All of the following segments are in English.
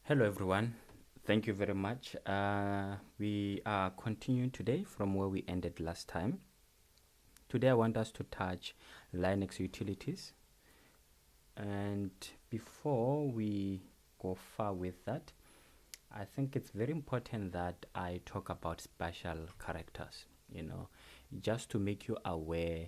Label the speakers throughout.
Speaker 1: Hello everyone, thank you very much. We are continuing today from where we ended last time. Today I want us to touch Linux utilities, and before we go far with that, I think it's very important that I talk about special characters, just to make you aware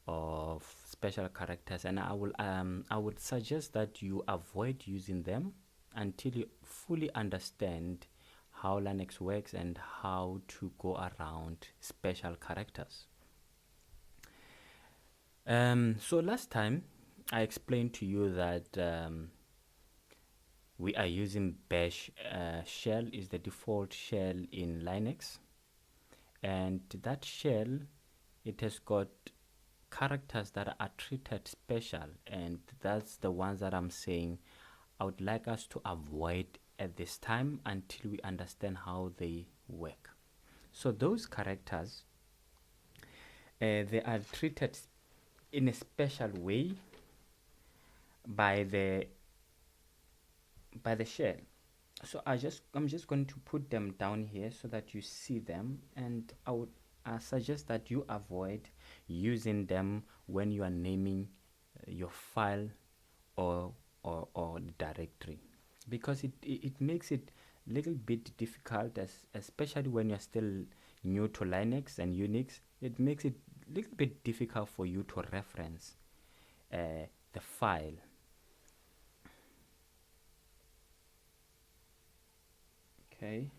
Speaker 1: of special characters, and I would suggest that you avoid using them until you fully understand how Linux works and how to go around special characters. So last time I explained to you that we are using bash. Shell is the default shell in Linux, and that shell, it has got characters that are treated special, and that's the ones that I'm saying I would like us to avoid at this time until we understand how they work. So those characters, they are treated in a special way by the shell. So I'm just going to put them down here so that you see them, and I would suggest that you avoid using them when you are naming your file or directory, because it makes it a little bit difficult, especially when you're still new to Linux and Unix. It makes it a little bit difficult for you to reference the file. Okay,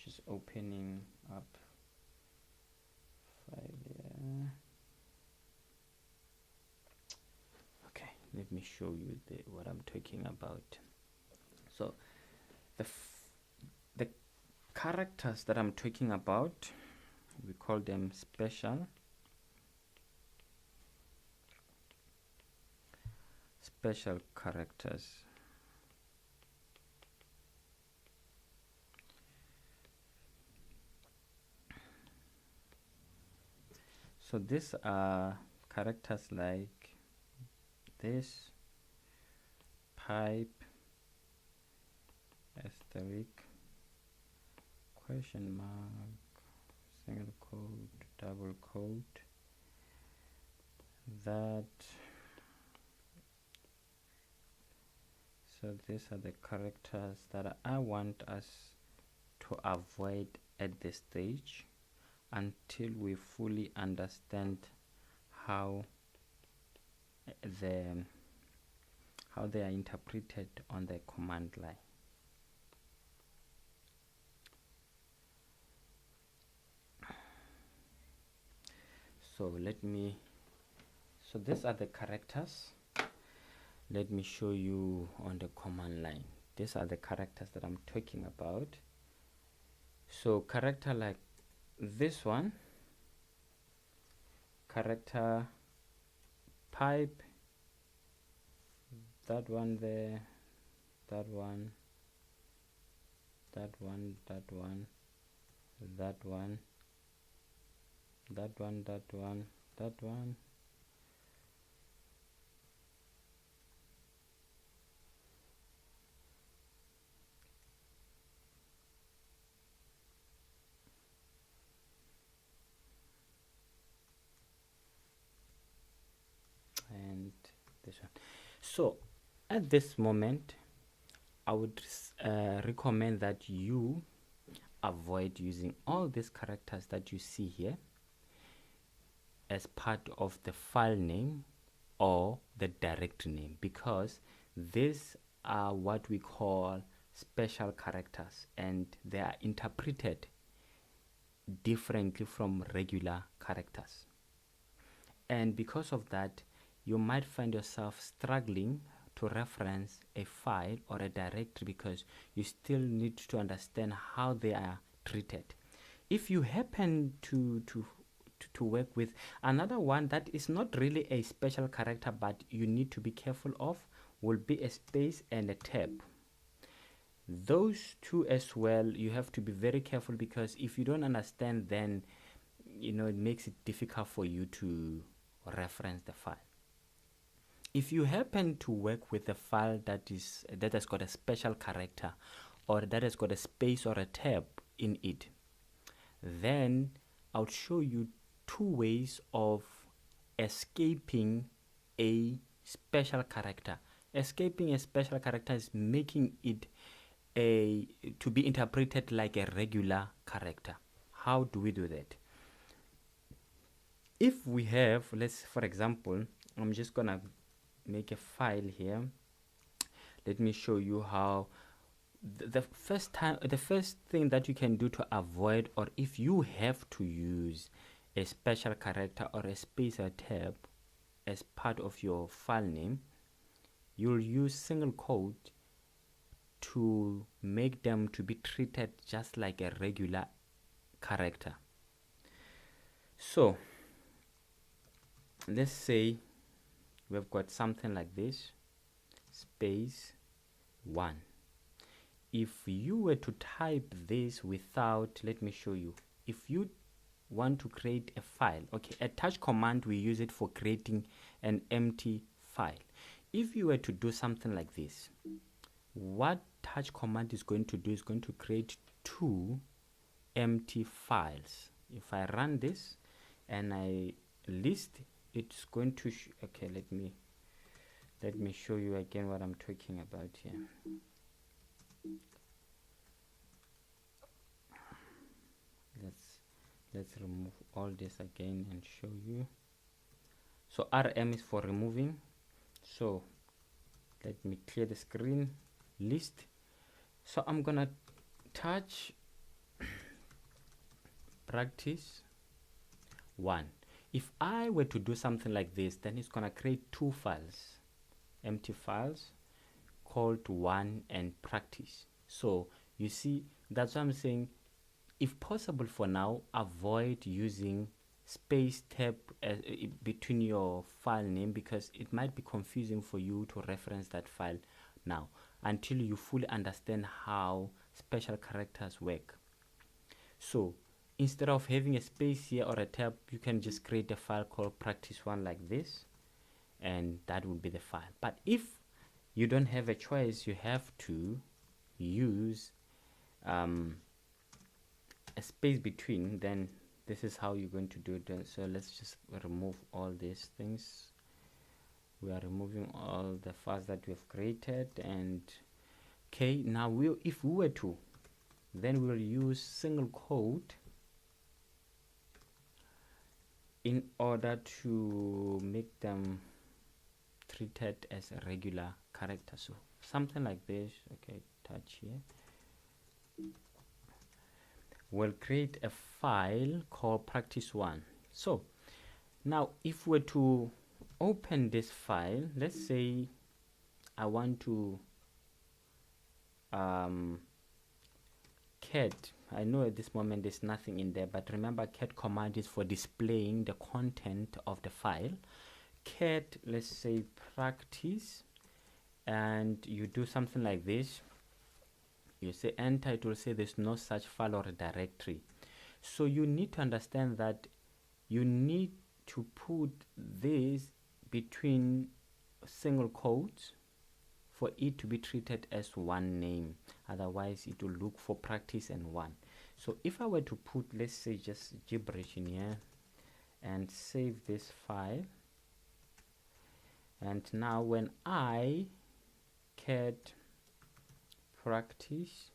Speaker 1: just opening up file here. Okay, let me show you what I'm talking about. So the characters that I'm talking about, we call them special characters. So these are characters like this: pipe, asterisk, question mark, single quote, double quote, that. So these are the characters that I want us to avoid at this stage until we fully understand how they are interpreted on the command line. So these are the characters. Let me show you on the command line. These are the characters that I'm talking about. So character like this one, character pipe, that one there, that one, that one, that one, that one, that one, that one, that one, and this one. So at this moment I would recommend that you avoid using all these characters that you see here as part of the file name or the directory name, because these are what we call special characters, and they are interpreted differently from regular characters. And because of that, you might find yourself struggling to reference a file or a directory because you still need to understand how they are treated. If you happen to work with another one that is not really a special character but you need to be careful of, will be a space and a tab. Those two as well, you have to be very careful, because if you don't understand, then it makes it difficult for you to reference the file. if you happen to work with a file that has got a special character, or that has got a space or a tab in it, then I'll show you two ways of escaping a special character. Escaping a special character is making it to be interpreted like a regular character. How do we do that? If we have, for example, I'm just gonna make a file here. Let me show you how. The first thing that you can do to avoid, or if you have to use a special character or a space or tab as part of your file name, you'll use single quote to make them to be treated just like a regular character. So let's say we've got something like this, space 1. If you were to type this without, let me show you. If you want to create a file, okay, a touch command, we use it for creating an empty file. If you were to do something like this, what touch command is going to do is going to create 2 empty files. If I run this and I list, it's going to okay, let me show you again what I'm talking about here. Let's remove all this again and show you. So RM is for removing. So let me clear the screen. List. So I'm gonna touch practice 1. If I were to do something like this, then it's gonna create 2 files, empty files, called 1 and practice. So you see, that's what I'm saying. If possible, for now, avoid using space tab between your file name, because it might be confusing for you to reference that file now until you fully understand how special characters work. So instead of having a space here or a tab, you can just create a file called practice1 like this, and that will be the file. But if you don't have a choice, you have to use a space between, then this is how you're going to do it. So let's just remove all these things. We are removing all the files that we've created, and okay, now if we were to, then we'll use single quote in order to make them treated as a regular character. So something like this. Okay, touch here. We'll create a file called practice1. So now if we're to open this file, let's say I want to cat. I know at this moment there's nothing in there, but remember, cat command is for displaying the content of the file. Cat, let's say practice, and you do something like this. You say enter, it will say there's no such file or a directory. So you need to understand that you need to put this between single quotes for it to be treated as one name. Otherwise it will look for practice and 1. So if I were to put, let's say, just gibberish in here and save this file, and now when I cat practice,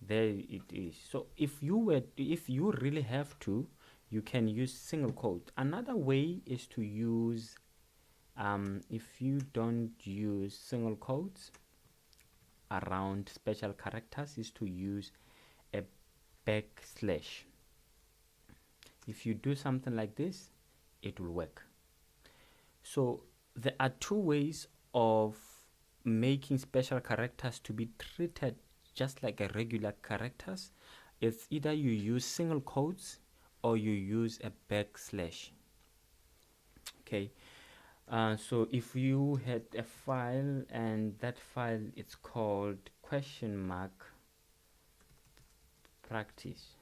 Speaker 1: there it is. So if you really have to, you can use single quote. Another way is to use if you don't use single quotes around special characters, is to use a backslash. If you do something like this, it will work. So there are 2 ways of making special characters to be treated just like a regular characters. It's either you use single quotes or you use a backslash. Okay, so if you had a file, and that file, it's called (practice),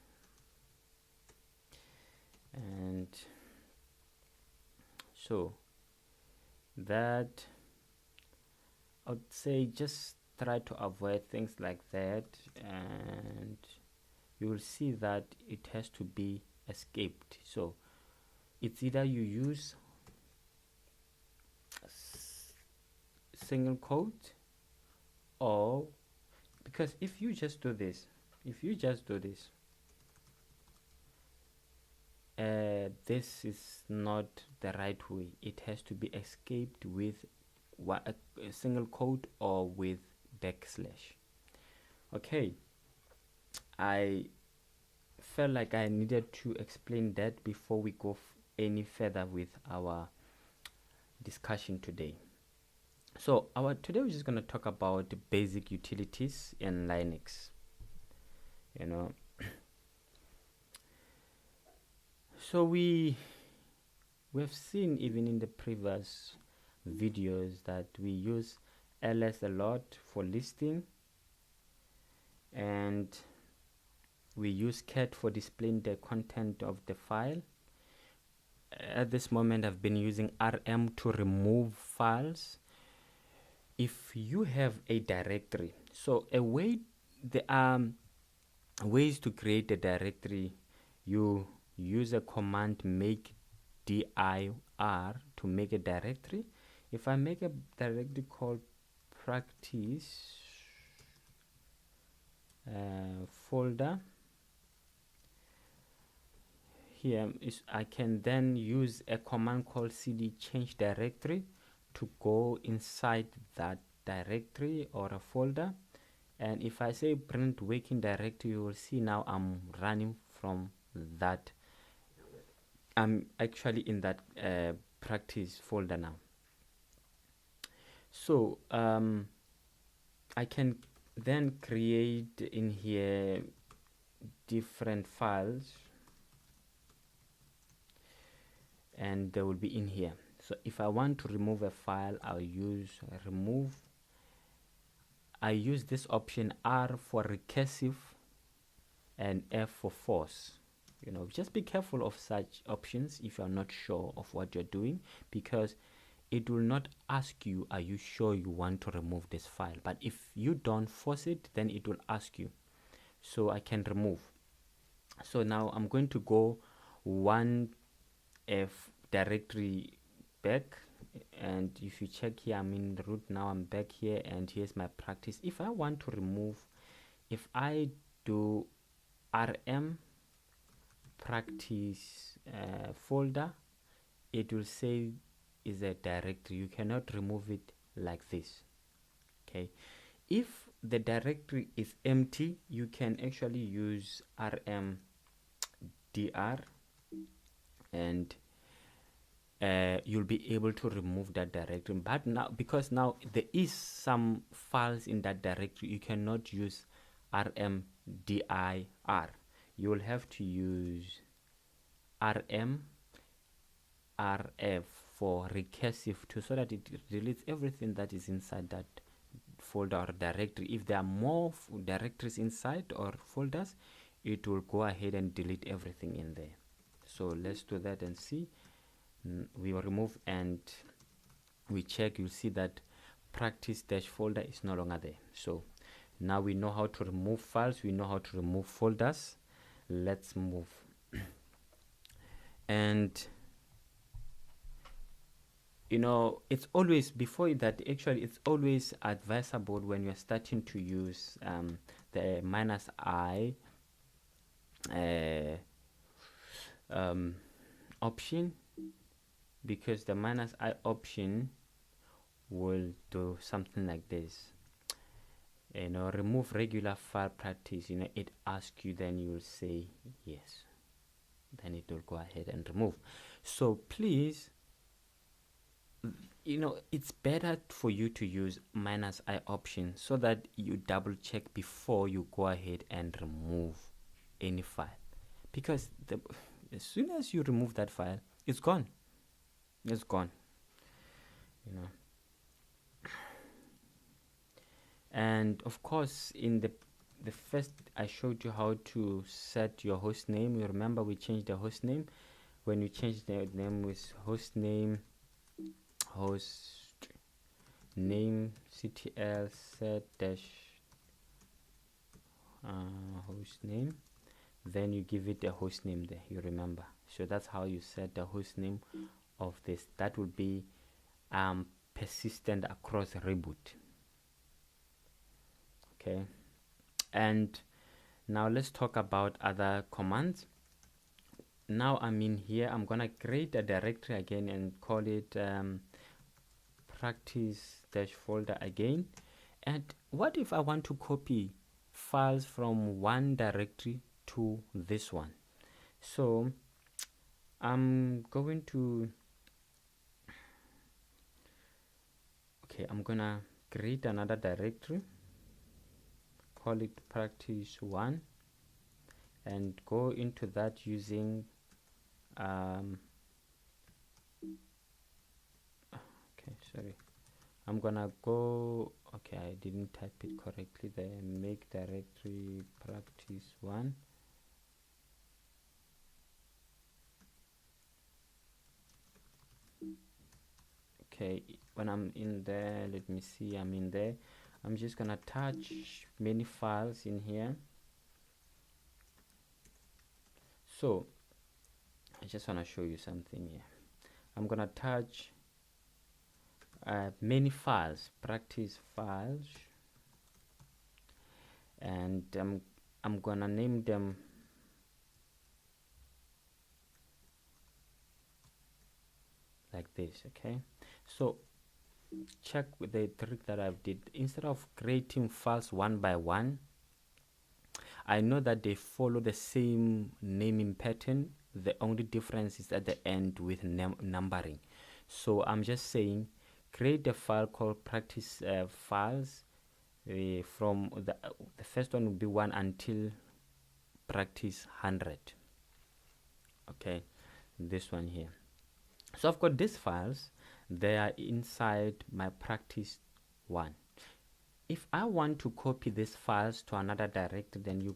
Speaker 1: and so that I would say just try to avoid things like that, and you will see that it has to be escaped. So it's either you use single quote, or because if you just do this, this is not the right way. It has to be escaped with a single quote or with backslash. Okay, I felt like I needed to explain that before we go any further with our discussion today. So today we're just going to talk about basic utilities in Linux. So we have seen even in the previous videos that we use ls a lot for listing, and we use cat for displaying the content of the file. At this moment I've been using rm to remove files. If you have a directory, so there are ways to create a directory. You use a command make dir to make a directory. If I make a directory called practice folder, here is I can then use a command called cd change directory to go inside that directory or a folder. And if I say print working directory, you will see now I'm running from that. I'm actually in that practice folder now. So I can then create in here different files, and they will be in here. So if I want to remove a file, I'll use remove. I use this option R for recursive and F for force. Just be careful of such options if you're not sure of what you're doing, because it will not ask you, are you sure you want to remove this file? But if you don't force it, then it will ask you. So I can remove. So now I'm going to go one F directory back, and if you check here, I'm in the root now. I'm back here, and here's my practice. If I want to remove, if I do rm practice folder, it will say is a directory. You cannot remove it like this. Okay, if the directory is empty, you can actually use rm dir, and you'll be able to remove that directory. But now, because now there is some files in that directory, you cannot use rm dir. You will have to use rm rf for recursive too, so that it deletes everything that is inside that folder or directory. If there are more directories inside or folders, it will go ahead and delete everything in there. So let's do that and see. We will remove and we check. You'll see that practice dash folder is no longer there. So now we know how to remove files, we know how to remove folders. Let's move. And it's always, before that, actually it's always advisable when you're starting to use the -i option, because the -i option will do something like this. Remove regular file practice. It asks you, then you will say yes, then it will go ahead and remove. So please, it's better for you to use -i option, so that you double check before you go ahead and remove any file, because as soon as you remove that file, it's gone. It's gone. And of course, in the first, I showed you how to set your host name. You remember we changed the host name. When you change the name with host name host name ctl set dash host name, then you give it a host name there, you remember. So that's how you set the host name of this. That will be persistent across reboot. Okay, and now let's talk about other commands. Now I'm in here, I'm gonna create a directory again and call it practice dash folder again. And what if I want to copy files from one directory to this one? So I'm going to I'm gonna create another directory, call it practice1, and go into that using I'm gonna go, I didn't type it correctly there, make directory practice1. Okay, when I'm in there, let me see, I'm in there. I'm just gonna touch many files in here. So I just want to show you something here. I'm gonna touch many files, practice files, and I'm gonna name them like this. Okay, so check with the trick that I've did. Instead of creating files one by one, I know that they follow the same naming pattern. The only difference is at the end with numbering. So I'm just saying create a file called practice files. From the first one will be 1 until practice 100. Okay, this one here. So I've got these files. They are inside my practice 1. If I want to copy these files to another directory, then you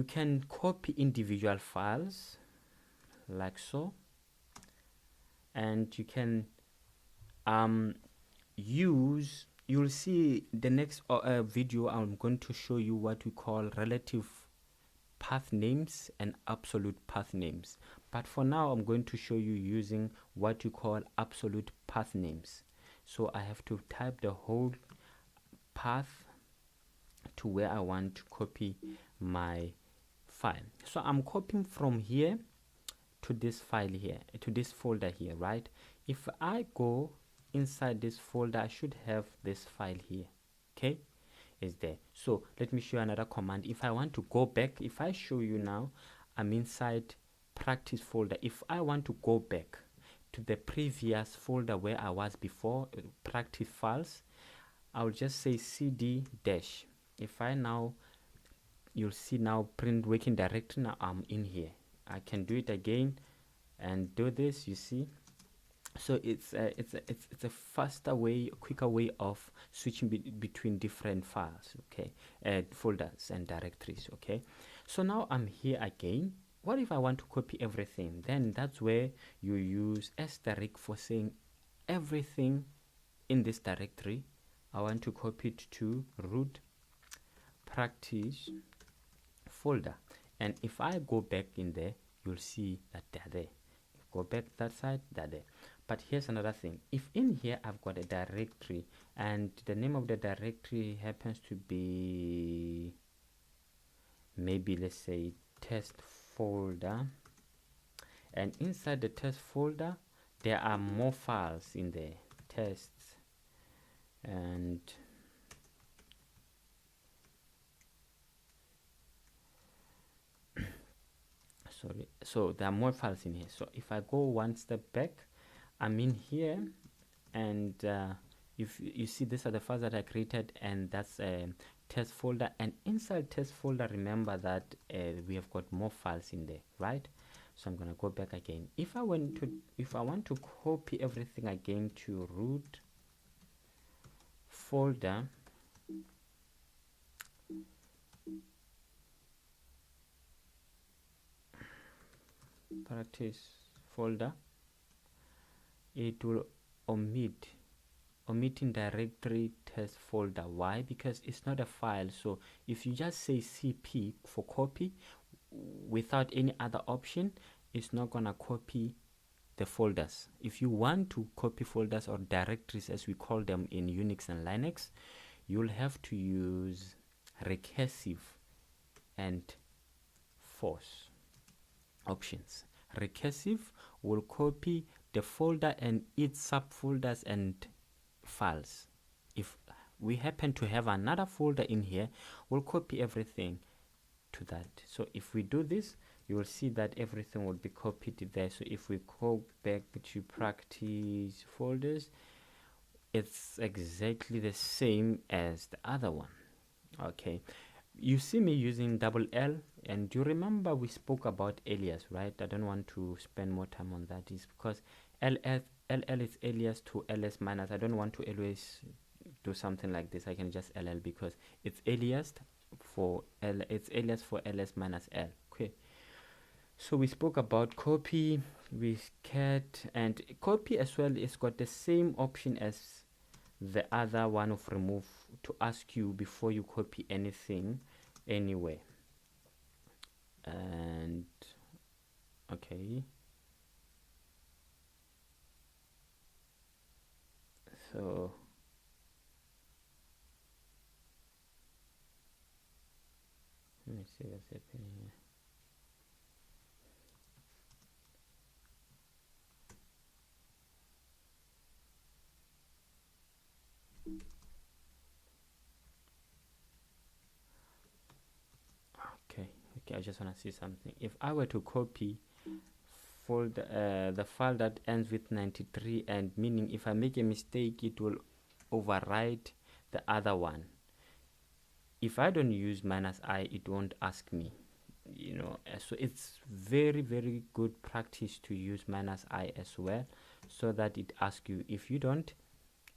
Speaker 1: can copy individual files like so, and you can you'll see the next video. I'm going to show you what we call relative path names and absolute path names, but for now I'm going to show you using what you call absolute path names. So I have to type the whole path to where I want to copy my file. So I'm copying from here to this file here, to this folder here, right? If I go inside this folder, I should have this file here. Okay, is there. So let me show you another command. If I want to go back, if I show you now, I'm inside practice folder. If I want to go back to the previous folder where I was before, practice files, I'll just say cd dash. If I now, you'll see now print working directory. Now I'm in here. I can do it again and do this, you see. So it's a faster way, quicker way of switching between different files, okay, folders and directories. Okay, so now I'm here again. What if I want to copy everything? Then that's where you use asterisk for saying everything in this directory I want to copy it to root practice folder. And if I go back in there, you'll see that they're there. Go back that side, they're there. But here's another thing. If in here I've got a directory and the name of the directory happens to be, maybe let's say test folder, and inside the test folder there are more files in there, tests, and sorry, so there are more files in here. So if I go one step back, I'm in here, and if you see, these are the files that I created, and that's a test folder. And inside test folder, remember that we have got more files in there, right? So I'm gonna go back again. If I want to copy everything again to root folder, practice folder, it will omitting directory test folder. Why? Because it's not a file. So if you just say cp for copy without any other option, it's not gonna copy the folders. If you want to copy folders or directories, as we call them in Unix and Linux, you'll have to use recursive and force options. Recursive will copy the folder and its subfolders and files. If we happen to have another folder in here, we'll copy everything to that. So if we do this, you will see that everything will be copied there. So if we go back to practice folders, it's exactly the same as the other one. Okay, you see me using double L, and you remember we spoke about alias, right? I don't want to spend more time on that. Is because LL is alias to ls minus. I don't want to always do something like this. I can just LL because it's aliased for L. It's alias for ls minus L. Okay. So we spoke about copy, with cat, and copy as well. It's got the same option as the other one of remove, to ask you before you copy anything anywhere. And okay, so let me see what's happening here. Okay, I just want to see something. If I were to copy folder, the file that ends with 93, and meaning if I make a mistake, it will overwrite the other one. If I don't use -i, it won't ask me, you know. So it's very, very good practice to use -i as well, so that it asks you. If you don't,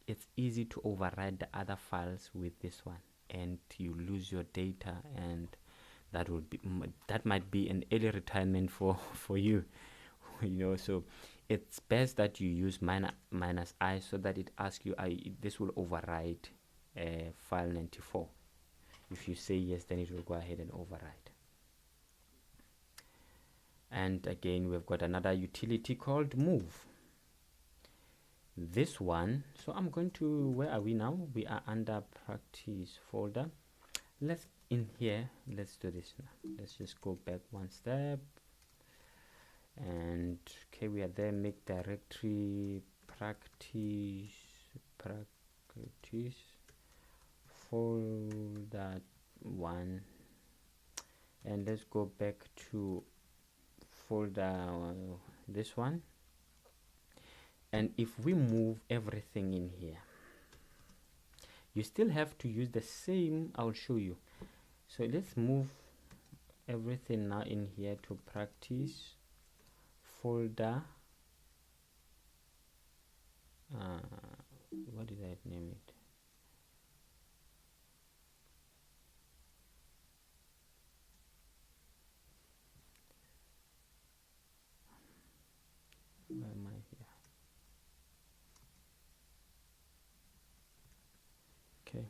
Speaker 1: it's easy to override the other files with this one, and you lose your data, and that would be, that might be an early retirement for you, you know. So it's best that you use -i, so that it asks you, this will override file 94. If you say yes, then it will go ahead and override. And again, we've got another utility called move. This one, so I'm going to, where are we now? We are under practice folder. Let's, in here, let's do this now. Let's just go back one step, and okay, we are there. Make directory practice folder 1, and let's go back to folder this one. And if we move everything in here, you still have to use the same. I'll show you. So let's move everything now in here to practice folder. What did I name it? Where am I here? Okay.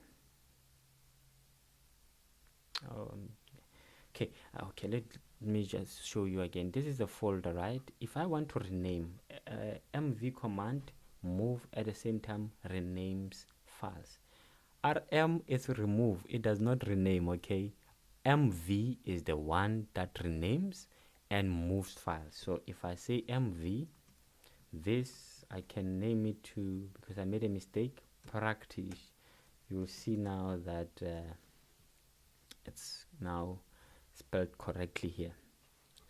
Speaker 1: Okay, let me just show you again. This is the folder, right? If I want to rename, mv command move at the same time renames files. rm is remove, it does not rename. Okay, mv is the one that renames and moves files. So if I say mv, this I can name it to, because I made a mistake, practice. You'll see now that it's now spelled correctly here.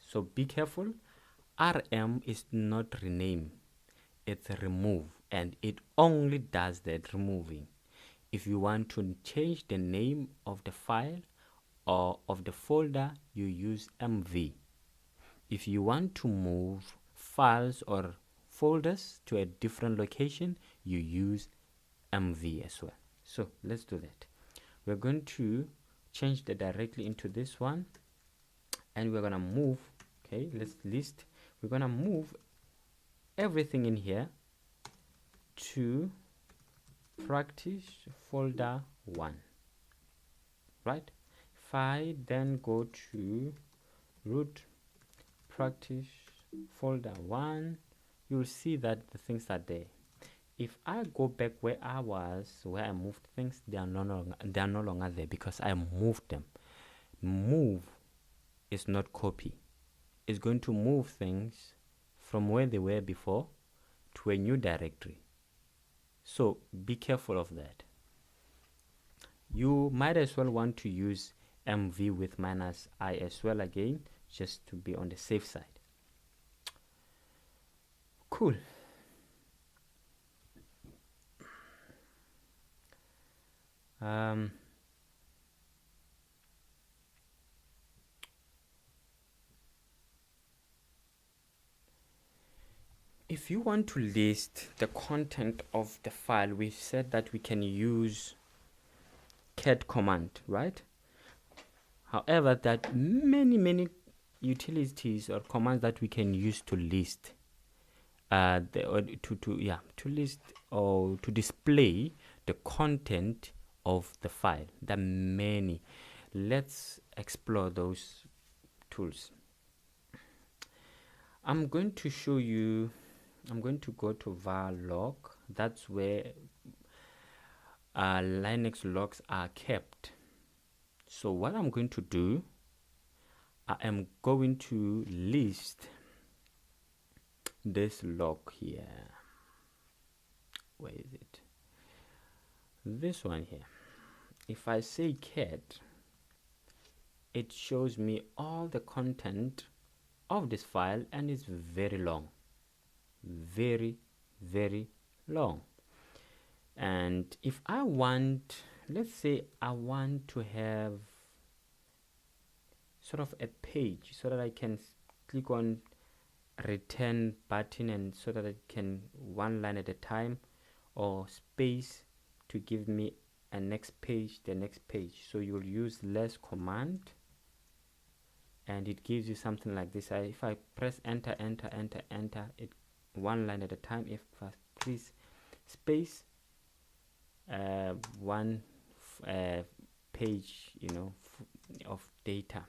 Speaker 1: So be careful. rm is not rename, it's remove, and it only does that removing. If you want to change the name of the file or of the folder, you use mv. If you want to move files or folders to a different location, you use mv as well. So let's do that. We're going to change that directly into this one, and we're gonna move. Okay, let's list. We're gonna move everything in here to practice folder 1, right? If I then go to root practice folder 1, you'll see that the things are there. If I go back where I was, where I moved things, they are no longer there because I moved them. Move is not copy. It's going to move things from where they were before to a new directory. So be careful of that. You might as well want to use mv with -I as well again, just to be on the safe side. Cool. If you want to list the content of the file, we said that we can use cat command, right? However, that many utilities or commands that we can use to list to list or to display the content of the file. There are many. Let's explore those tools. I'm going to show you. I'm going to go to var log. That's where Linux logs are kept. So what I'm going to do, I am going to list this log here. Where is it? This one here. If I say cat, it shows me all the content of this file, and it's very long, very long. And if I want, let's say I want to have sort of a page so that I can click on return button, and so that I can one line at a time, or space to give me a next page, the next page. So you'll use less command, and it gives you something like this. If I press enter, it one line at a time. If I press space, one page, of data.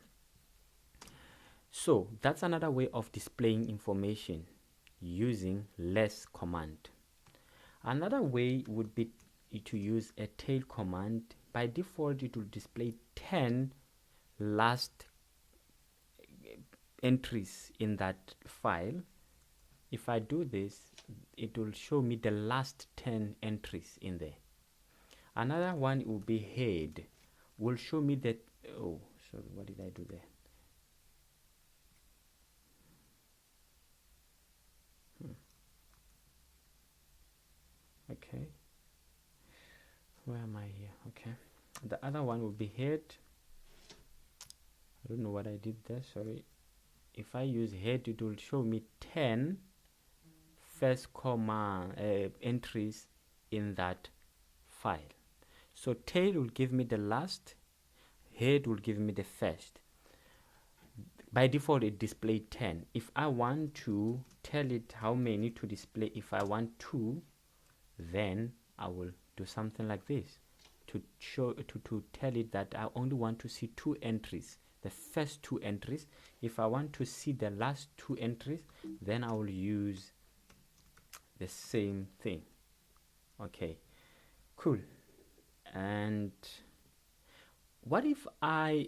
Speaker 1: So that's another way of displaying information using less command. Another way would be to use a tail command. By default, it will display 10 last entries in that file. If I do this, it will show me the last 10 entries in there. Another one will be head, will show me that, oh sorry, what did I do there? Okay, where am I here? Okay, the other one will be head. I don't know what I did there, sorry. If I use head, it will show me 10 first command entries in that file. So tail will give me the last, head will give me the first. By default, it displays 10. If I want to tell it how many to display, if I want 2, then I will do something like this to show to tell it that I only want to see 2 entries, the first 2 entries. If I want to see the last 2 entries, then I will use the same thing. Okay, cool. And what if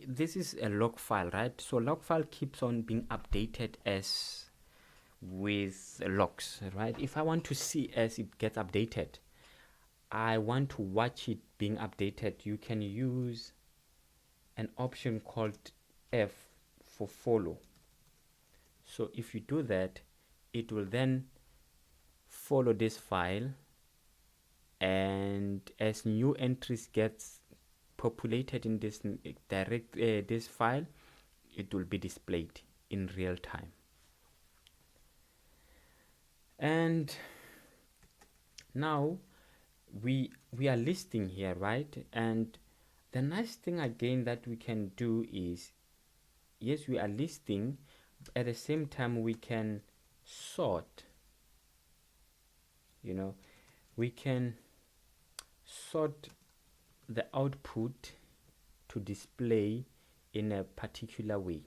Speaker 1: this is a log file, right? So log file keeps on being updated as with logs, right? If I want to see as it gets updated, I want to watch it being updated, you can use an option called F for follow. So if you do that, it will then follow this file, and as new entries gets populated in this this file, it will be displayed in real time. And now we are listing here, right? And the nice thing again that we can do is, yes, we are listing, at the same time we can sort. we can sort the output to display in a particular way.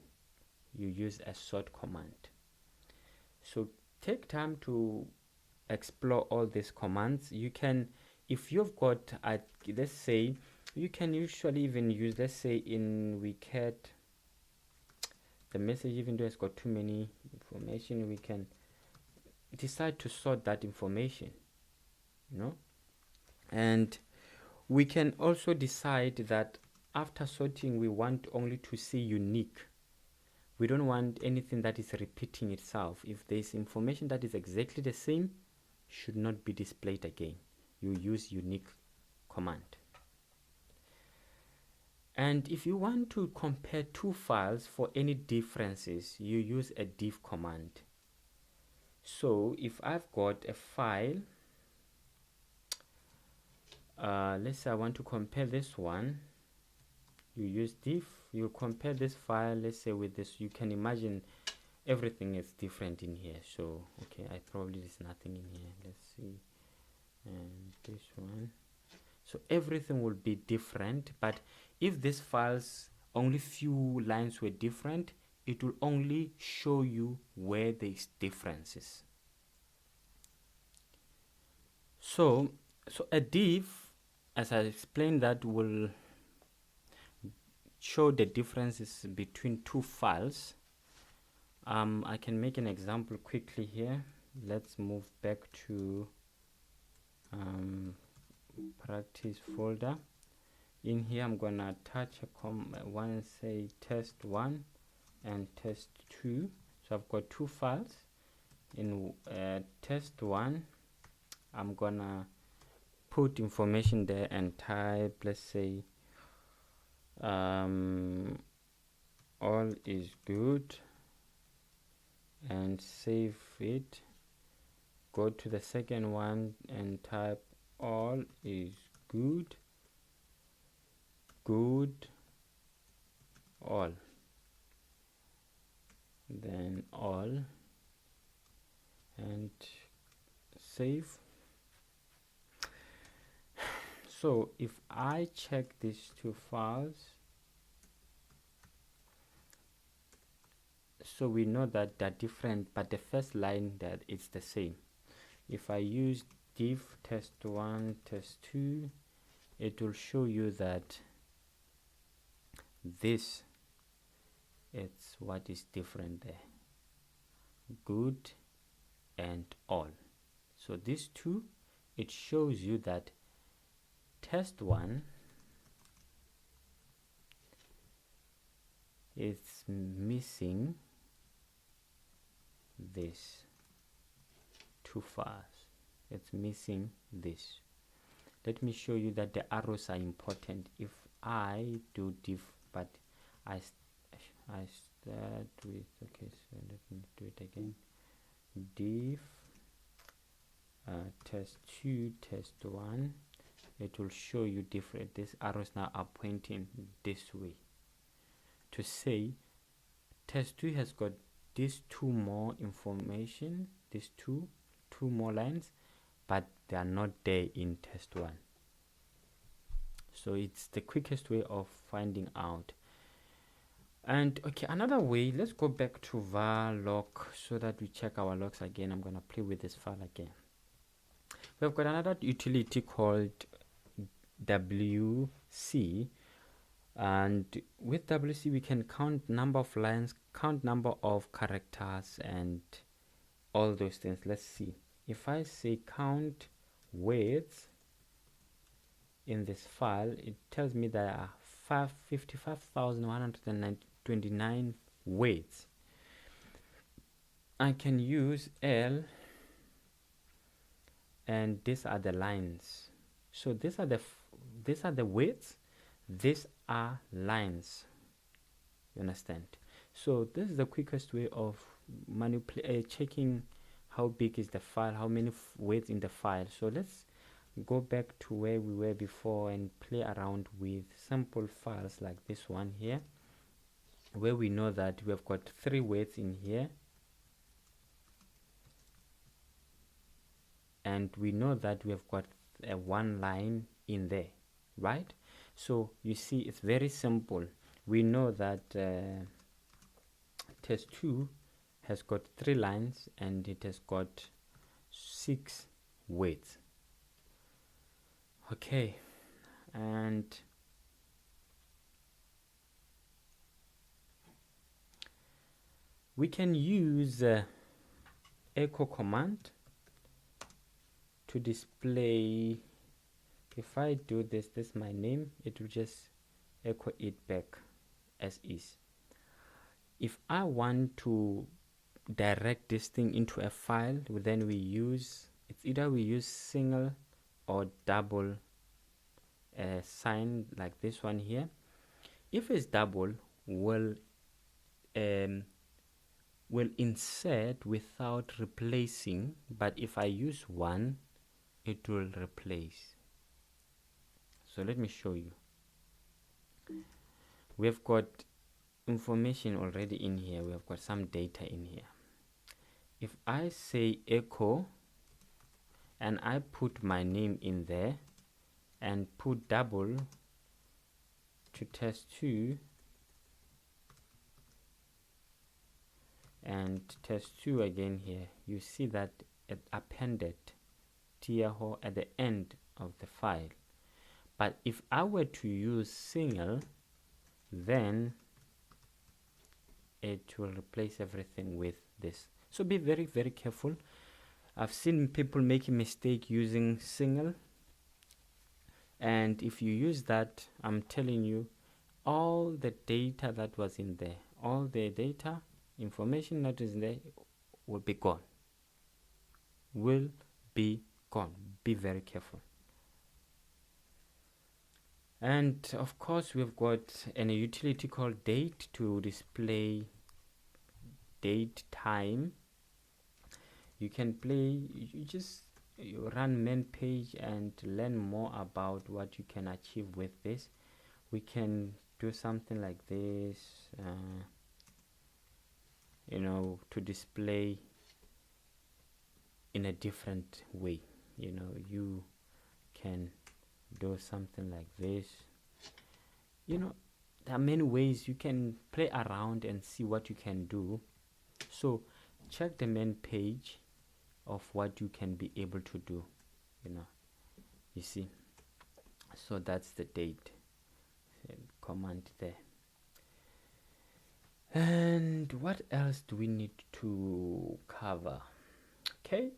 Speaker 1: You use a sort command. So take time to explore all these commands. You can, if you've got, let's say, you can usually even use, let's say in WCAT, the message, even though it's got too many information, we can decide to sort that information, you know. And we can also decide that after sorting, we want only to see unique. We don't want anything that is repeating itself. If there's information that is exactly the same, should not be displayed again. You use unique command. And if you want to compare two files for any differences, you use a diff command. So if I've got a file, let's say I want to compare this one, you use diff, you compare this file, let's say with this, you can imagine everything is different in here. So okay, I probably there's nothing in here, let's see, and this one, so everything will be different. But if these files only few lines were different, it will only show you where there's differences. So a diff, as I explained, that will show the differences between two files. I can make an example quickly here. Let's move back to practice folder. In here I'm gonna attach one and say test1 and test2. So I've got two files. In test1, I'm gonna put information there and type, let's say, all is good, and save it. Go to the second one and type all is good, all, then all, and save. So if I check these two files, so we know that they're different, but the first line, that it's the same. If I use diff test1 test2, it will show you that this, it's what is different there, good and all. So these two, it shows you that test1 is missing this two files, it's missing this. Let me show you that the arrows are important. If I do diff, but I start with, okay, so let me do it again, diff test2 test1, it will show you different. These arrows now are pointing this way to say test2 has got these two more information, these two more lines, but they are not there in test1. So it's the quickest way of finding out. And okay, another way, let's go back to var log so that we check our logs again. I'm gonna play with this file again. We've got another utility called WC, and with WC we can count number of lines, count number of characters, and all those things. Let's see. If I say count words in this file, it tells me there are 55,129 words. I can use L, and these are the lines. So these are the words, these are lines. You understand? So this is the quickest way of checking how big is the file, how many words in the file. So let's go back to where we were before and play around with simple files like this one here, where we know that we have got 3 words in here. and we know that we have got one line in there, right? So you see, it's very simple. We know that test 2 has got 3 lines and it has got 6 weights. Okay, and we can use echo command to display. If I do this is my name, it will just echo it back as is. If I want to direct this thing into a file, then we use, it's either we use single or double sign, like this one here. If it's double, will insert without replacing, but if I use one, it will replace. So let me show you. We have got information already in here. We have got some data in here. If I say echo and I put my name in there and put double to test 2 and test 2 again here, you see that it appended Tieho at the end of the file. But if I were to use single, then it will replace everything with this. So be very, very careful. I've seen people making mistake using single, and if you use that, I'm telling you, all the data that was in there, all the data information that is there will be gone. Will be gone. Be very careful. And of course, we've got a utility called date to display date time. You can play, you run main page and learn more about what you can achieve with this. We can do something like this, you know, to display in a different way. You know, you can do something like this. You know, there are many ways you can play around and see what you can do. So check the main page of what you can be able to do, you know, you see. So that's the date command there. And what else do we need to cover? Okay,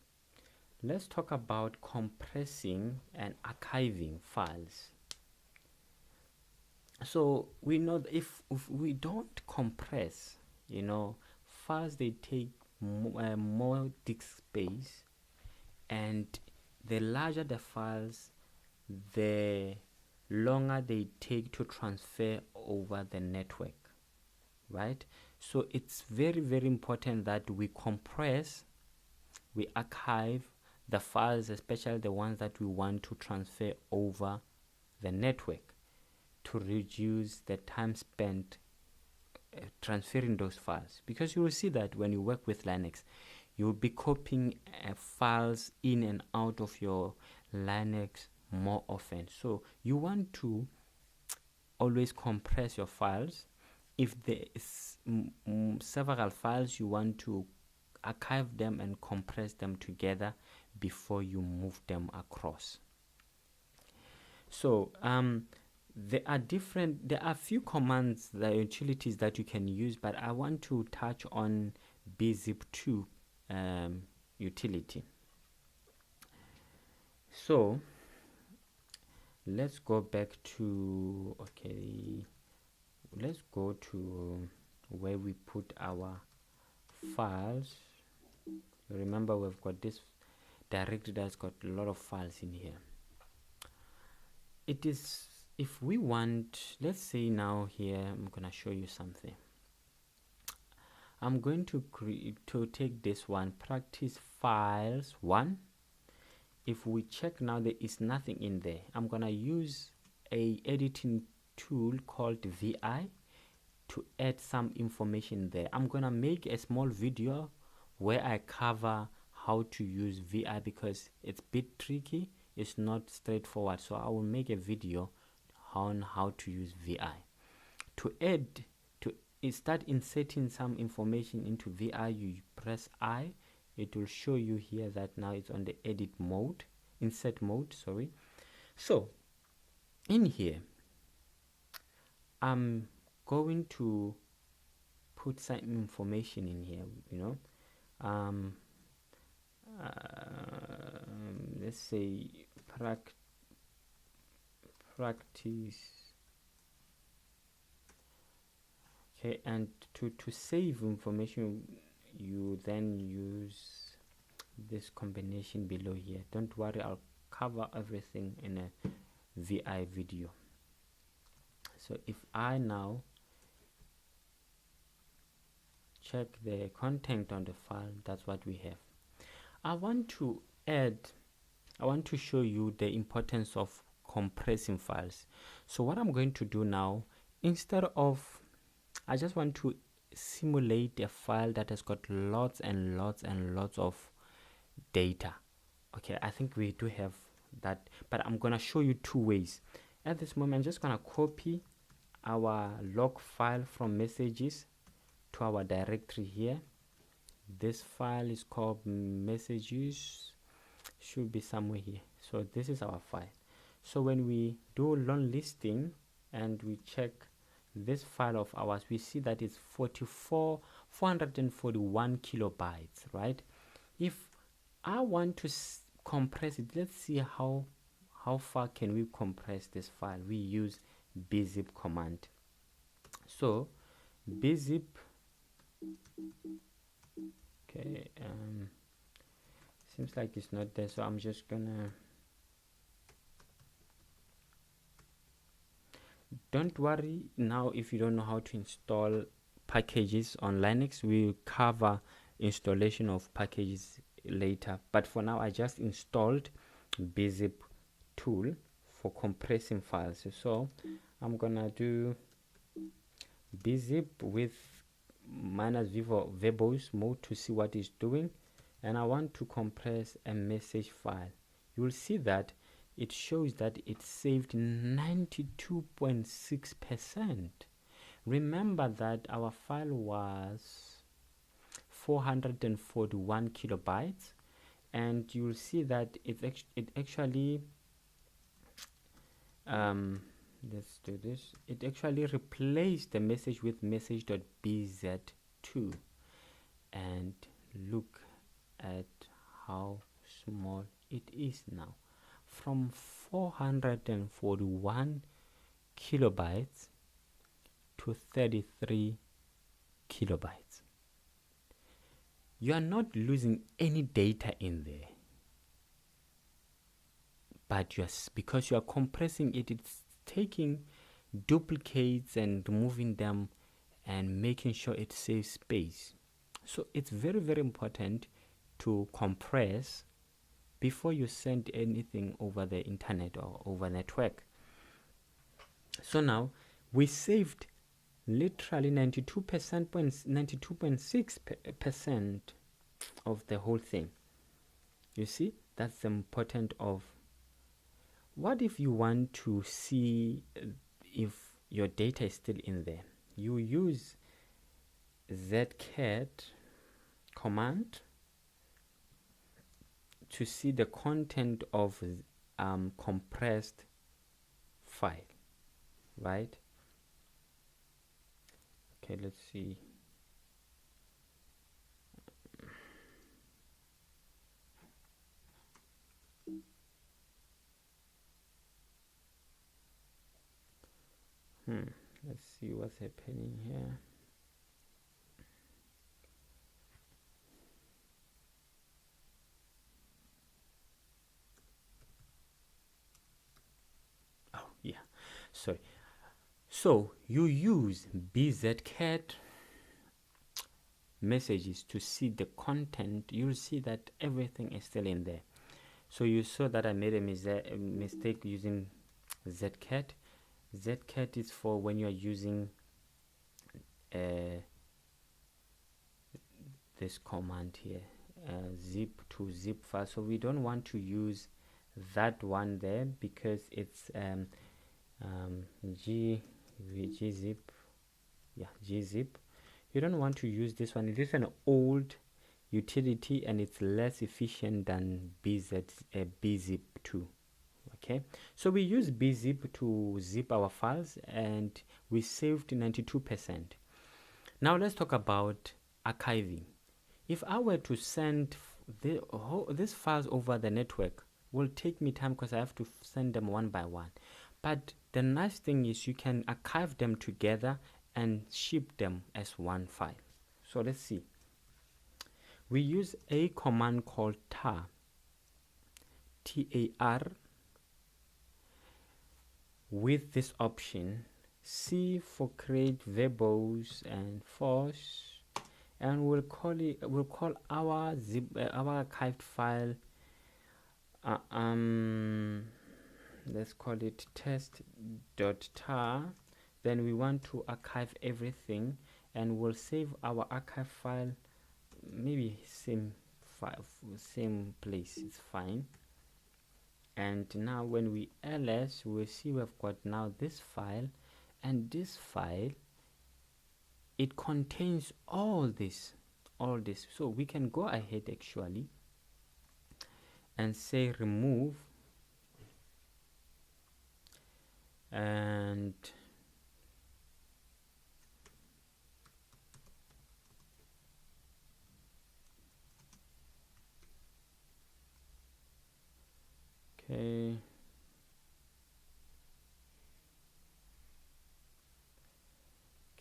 Speaker 1: let's talk about compressing and archiving files. So we know that if we don't compress, you know, files, they take more disk space, and the larger the files, the longer they take to transfer over the network, right? So it's very, very important that we compress, we archive the files, especially the ones that we want to transfer over the network, to reduce the time spent transferring those files. Because you will see that when you work with Linux, you will be copying files in and out of your Linux more often. So you want to always compress your files. If there is several files, you want to archive them and compress them together before you move them across. So there are a few commands, the utilities that you can use, but I want to touch on bzip2 utility. So let's go back to, okay, let's go to where we put our files. Remember, we've got this directory that's got a lot of files in here. It is, if we want, let's say now here, I'm gonna show you something. I'm going to take this one, practice files 1. If we check now, there is nothing in there. I'm gonna use a editing tool called VI to add some information there. I'm gonna make a small video where I cover how to use VI because it's a bit tricky. It's not straightforward. So I will make a video on how to use VI. To start inserting some information into VI, you press I. It will show you here that now it's on the insert mode, sorry. So in here, I'm going to put some information in here, let's say practice. Okay, and to save information, you then use this combination below here. Don't worry, I'll cover everything in a VI video. So if I now check the content on the file, that's what we have. I want to show you the importance of compressing files. So what I'm going to do now, I just want to simulate a file that has got lots and lots and lots of data. Okay, I think we do have that, but I'm gonna show you two ways. At this moment, I'm just gonna copy our log file from messages to our directory here. This file is called messages, should be somewhere here. So this is our file. So when we do long listing and we check this file of ours, we see that it's 441 kilobytes, right? If I want to compress it, let's see how far can we compress this file. We use bzip command. So bzip, okay, seems like it's not there, so I'm just gonna, don't worry now if you don't know how to install packages on Linux. We'll cover installation of packages later, but for now I just installed bzip tool for compressing files. So I'm gonna do bzip with -v for verbose mode to see what it's doing, and I want to compress a message file. You will see that it shows that it saved 92.6%. Remember that our file was 441 kilobytes, and you will see that it actually let's do this. It actually replaced the message with message.bz2, and look at how small it is now, from 441 kilobytes to 33 kilobytes. You are not losing any data in there, but because you are compressing it, it's taking duplicates and removing them and making sure it saves space. So it's very, very important to compress before you send anything over the internet or over network. So now we saved literally 92.6% of the whole thing. You see, that's the important of. What if you want to see if your data is still in there? You use zcat command to see the content of compressed file, right? Okay, let's see. Let's see what's happening here. Oh yeah, sorry. So you use bzcat messages to see the content. You'll see that everything is still in there. So you saw that I made a mistake using zcat. Zcat is for when you are using this command here, zip to zip file, so we don't want to use that one there because it's gzip. Yeah, gzip. You don't want to use this one. It is an old utility and it's less efficient than bzip2. Okay, so we use bzip to zip our files and we saved 92%. Now let's talk about archiving. If I were to send these files over the network, will take me time because I have to send them one by one. But the nice thing is you can archive them together and ship them as one file. So let's see. We use a command called tar, T-A-R, with this option, C for create verbose and force, and we'll call our our archived file let's call it test.tar. Then we want to archive everything and we'll save our archive file, maybe same place, it's fine. And now when we ls, we'll see we've got now this file, and this file, it contains all this. So we can go ahead actually and say remove, and okay,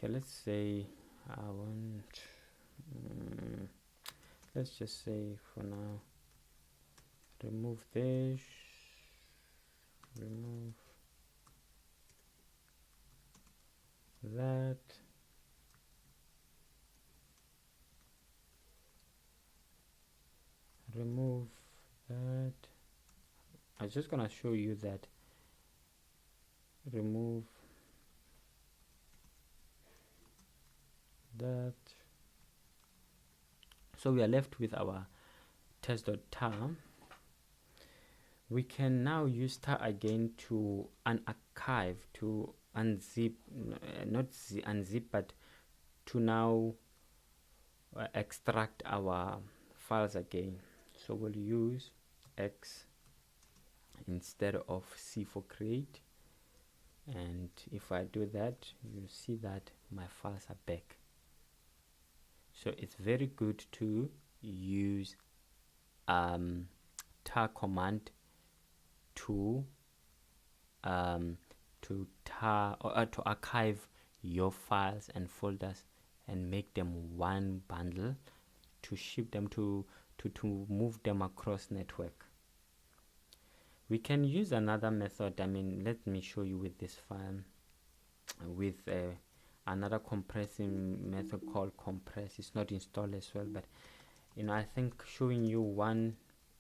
Speaker 1: let's say I want let's just say for now remove this, remove that, remove that. I'm just gonna show you that remove that. So we are left with our test.tar. We can now use tar again to unarchive, to unzip, not unzip, but to now extract our files again. So we'll use X instead of C for create, and if I do that, you see that my files are back. So it's very good to use tar command to archive your files and folders and make them one bundle, to ship them to move them across network. We can use another method. I mean, let me show you with this file with another compressing method called compress. It's not installed as well, but you know, I think showing you one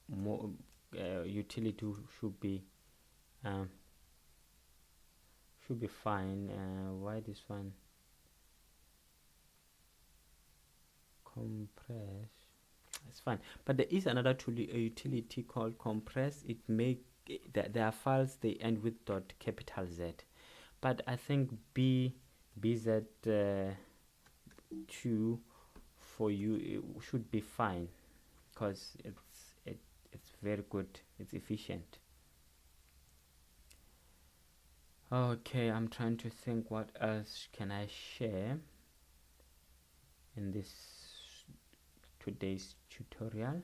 Speaker 1: more utility should be fine. Why this one? Compress, it's fine. But there is another utility called compress. It make there are files they end with .Z, but I think bz2 for you it should be fine because it's very good, it's efficient. Okay, I'm trying to think what else can I share in this today's tutorial.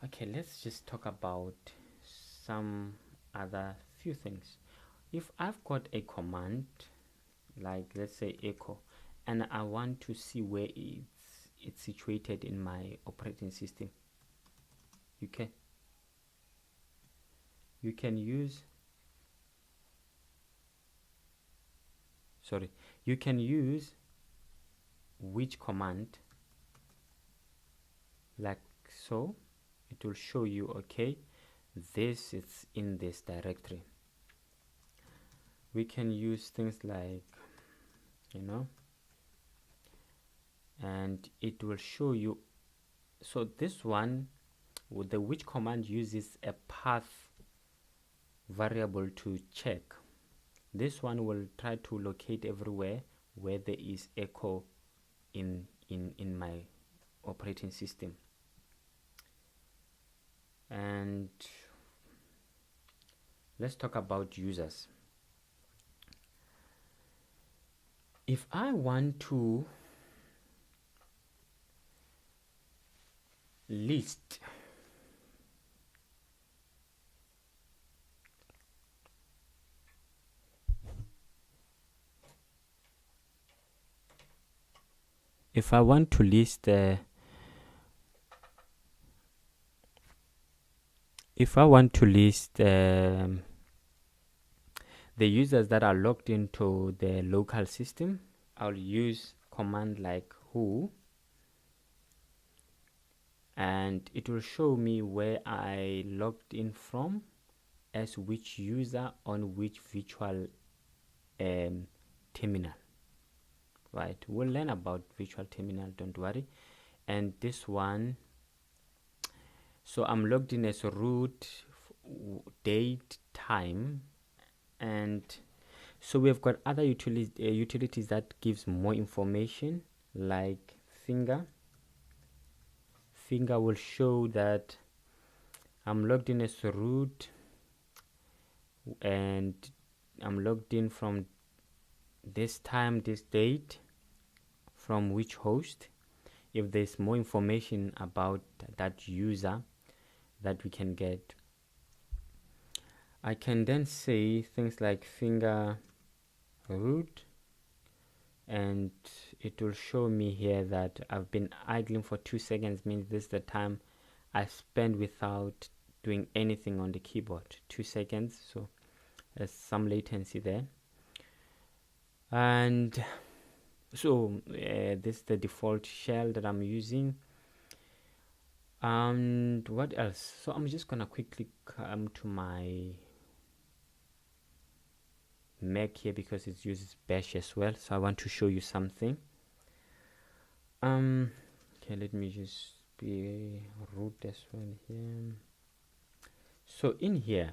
Speaker 1: Okay, let's just talk about some other few things. If I've got a command like, let's say, echo, and I want to see where it's situated in my operating system, you can use which command, like so. It will show you, okay, this is in this directory. We can use things like you know, and it will show you. So this one with the which command uses a path variable to check. This one will try to locate everywhere where there is echo in my operating system. And let's talk about users. If I want to list if I want to list the users that are logged into the local system, I'll use command like who, and it will show me where I logged in from, as which user on which virtual terminal. Right, we'll learn about virtual terminal, don't worry. And this one, so I'm logged in as root, date, time, and so we've got other utilities that gives more information, like finger will show that I'm logged in as root and I'm logged in from this time, this date, from which host. If there's more information about that user that we can get, I can then say things like finger root, and it will show me here that I've been idling for 2 seconds, means this is the time I spend without doing anything on the keyboard. 2 seconds, so there's some latency there. And so this is the default shell that I'm using. And what else? So I'm just gonna quickly come to my Mac here because it uses bash as well, so I want to show you something. Okay, let me just be root as well here. So in here,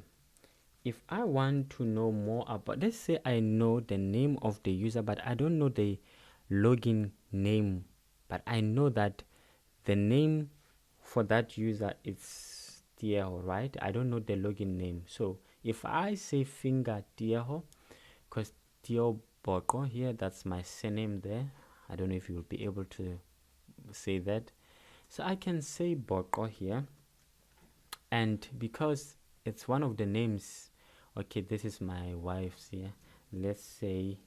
Speaker 1: if I want to know more about, let's say I know the name of the user but I don't know the login name, but I know that the name for that user is Tieho, right? I don't know the login name. So if I say finger Tieho, because Tieho Boko here, that's my surname there. I don't know if you will be able to say that. So I can say Boko here, and because it's one of the names, okay, this is my wife's here. Let's say,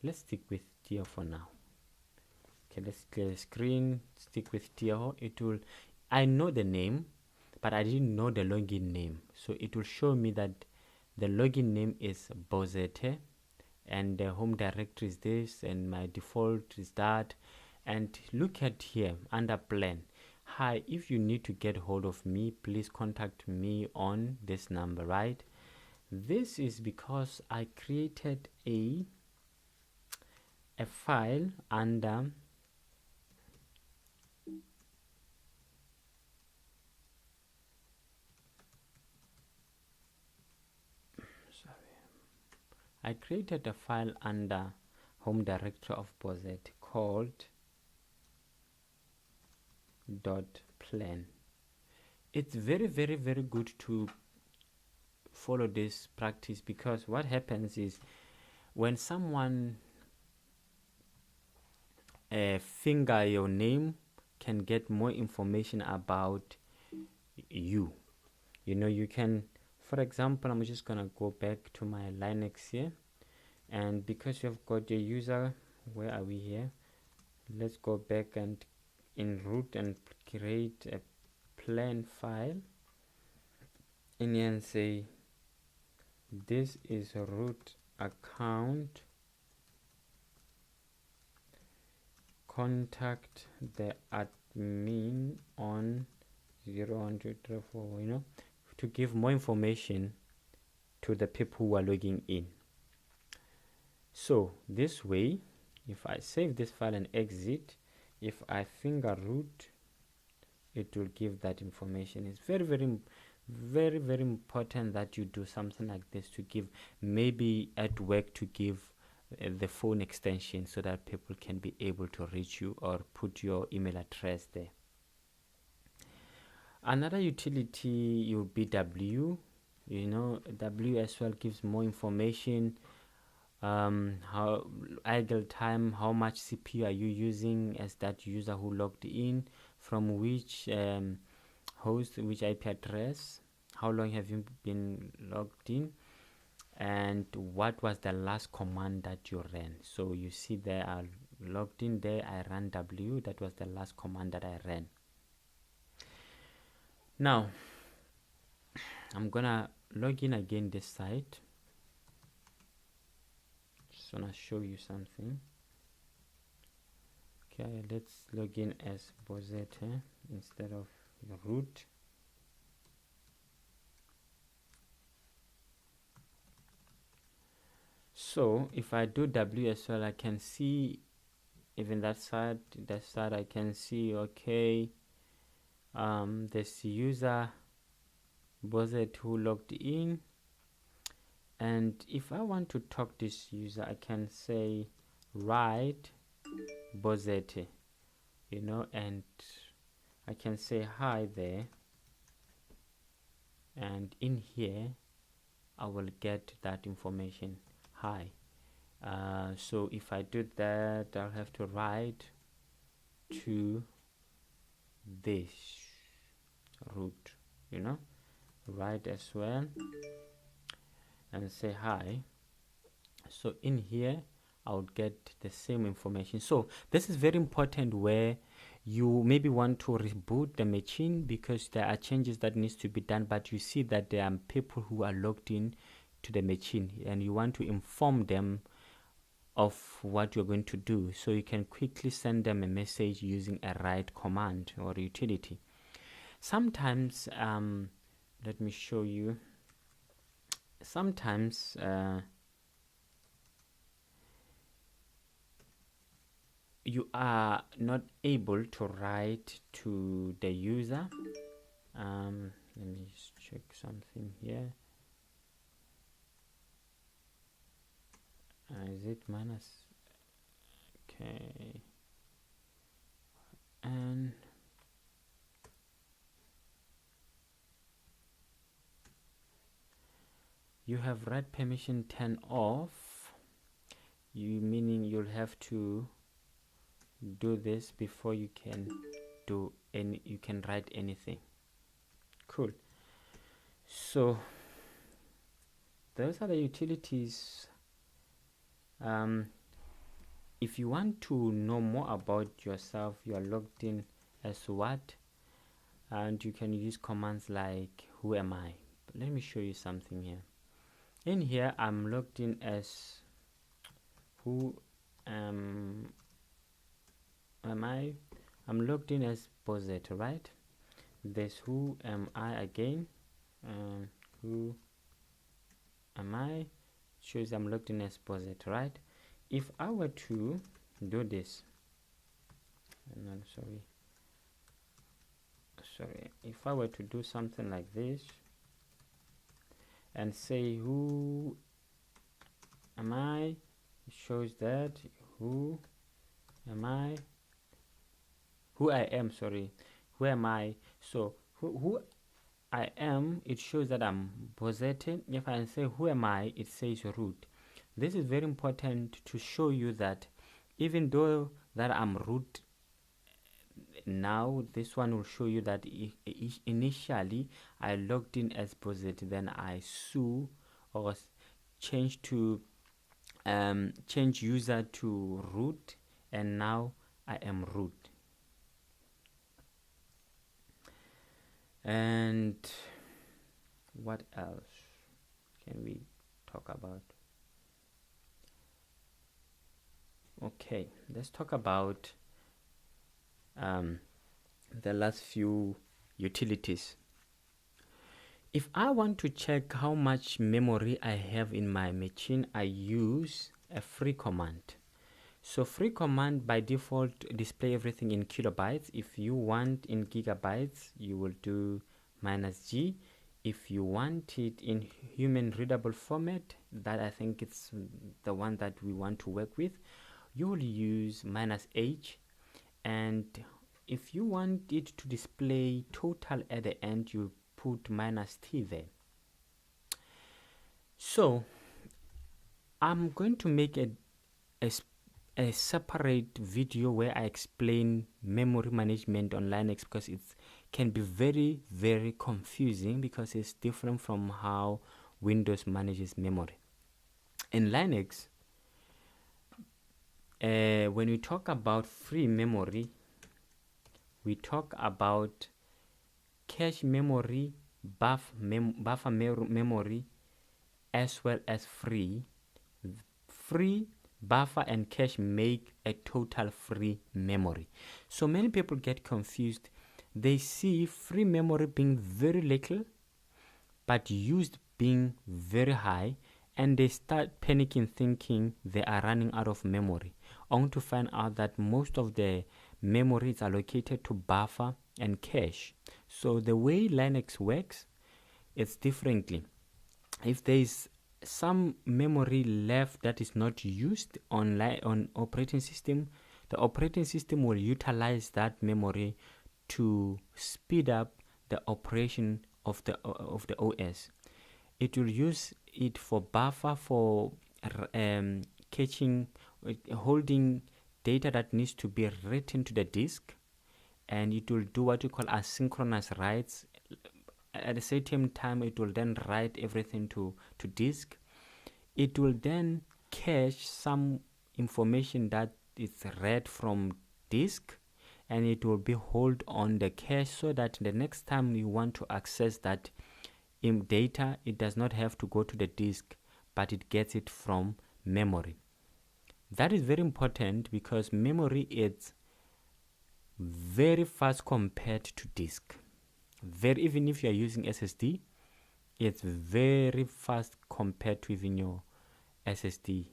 Speaker 1: let's stick with Tieho for now. Okay, let's clear the screen, stick with Tieho. It will, I know the name, but I didn't know the login name. So it will show me that the login name is Bozete, and the home directory is this, and my default is that. And look at here under plan. Hi, if you need to get hold of me, please contact me on this number, right? This is because I created a file under I created a file under home directory of Bozet called .plan. It's very good to follow this practice, because what happens is when someone finger your name, can get more information about you. You know, you can, for example, I'm just gonna go back to my Linux here, and because you've got your user, where are we here? Let's go back and in root and create a plan file in here and say this is a root account, contact the admin on 0124, you know, to give more information to the people who are logging in. So this way, if I save this file and exit, if I finger root, it will give that information. It's very important that you do something like this, to give, maybe at work, to give the phone extension so that people can be able to reach you, or put your email address there. Another utility will be W. You know, W as well gives more information. How idle time, how much CPU are you using as that user who logged in, from which host, which IP address, how long have you been logged in, and what was the last command that you ran. So you see there, I logged in there, I ran W, that was the last command that I ran. Now I'm gonna log in again this side. Just wanna show you something. Okay, let's log in as Bozet instead of root. So if I do W as well, I can see even that side I can see, okay, this user Bozet who logged in, and if I want to talk this user, I can say write Bozet, you know, and I can say hi there, and in here I will get that information, hi. So if I do that, I'll have to write to this root, you know, write as well and say hi. So in here I would get the same information. So this is very important, where you maybe want to reboot the machine because there are changes that needs to be done, but you see that there are people who are logged in to the machine, and you want to inform them of what you're going to do, so you can quickly send them a message using a write command or utility. Sometimes let me show you. Sometimes you are not able to write to the user. Let me just check something here. Is it minus? Okay, and you have write permission turned off, meaning you'll have to do this before you can do you can write anything. Cool. So those are the utilities. If you want to know more about yourself, you are logged in as what, and you can use commands like who am I. But let me show you something here. In here I'm logged in as who am I. I'm logged in as Bozet, right? There's who am I again. Who am I shows I'm logged in as Bozet, right? If I were to do this, no, sorry, if I were to do something like this and say who am I, it shows that who am I, who I am, sorry, who am I. So who I am, it shows that I'm Bozet. If I say who am I, it says root. This is very important to show you that even though that I'm root now, this one will show you that initially I logged in as Bozet, then I change user to root, and now I am root. And what else can we talk about? Okay, let's talk about the last few utilities. If I want to check how much memory I have in my machine, I use a free command. So free command by default display everything in kilobytes. If you want in gigabytes, you will do -G. If you want it in human readable format, that I think it's the one that we want to work with, you will use -H. And if you want it to display total at the end, you put -T there. So I'm going to make a separate video where I explain memory management on Linux, because it can be very, very confusing because it's different from how Windows manages memory. In Linux, when we talk about free memory, we talk about cache memory, buffer memory, as well as free. Free, buffer, and cache make a total free memory. So many people get confused. They see free memory being very little, but used being very high, and they start panicking, thinking they are running out of memory, only to find out that most of the memory is allocated to buffer and cache. So the way Linux works, it's differently. If there is some memory left that is not used on operating system, the operating system will utilize that memory to speed up the operation of the OS. It will use it for buffer, for caching, holding data that needs to be written to the disk, and it will do what you call asynchronous writes. At a certain time, it will then write everything to disk. It will then cache some information that is read from disk, and it will be held on the cache so that the next time you want to access that data, it does not have to go to the disk, but it gets it from memory. That is very important because memory is very fast compared to disk. Even if you are using SSD, it's very fast compared to even your SSD.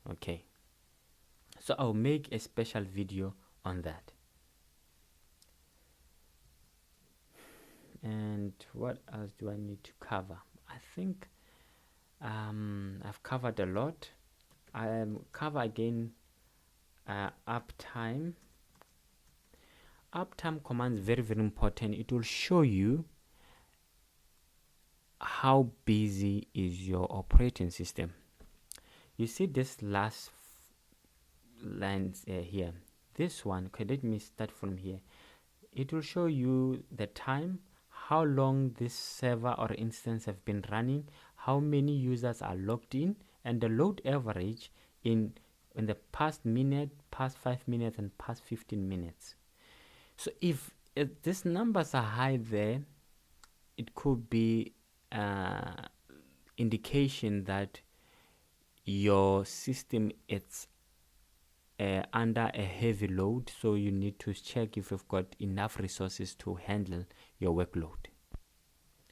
Speaker 1: Okay, so I'll make a special video on that. And what else do I need to cover? I think I've covered a lot. I'll cover again uptime. Uptime command is very, very important. It will show you how busy is your operating system. You see this last lines here. This one, okay, let me start from here. It will show you the time, how long this server or instance have been running, how many users are logged in, and the load average in the past minute, past 5 minutes, and past 15 minutes. So if these numbers are high there, it could be indication that your system is under a heavy load, so you need to check if you've got enough resources to handle your workload.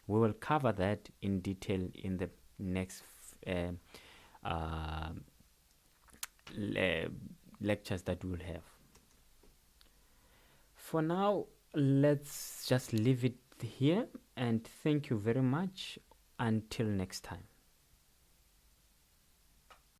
Speaker 1: We will cover that in detail in the next lectures that we'll have. For now, let's just leave it here, and thank you very much. Until next time.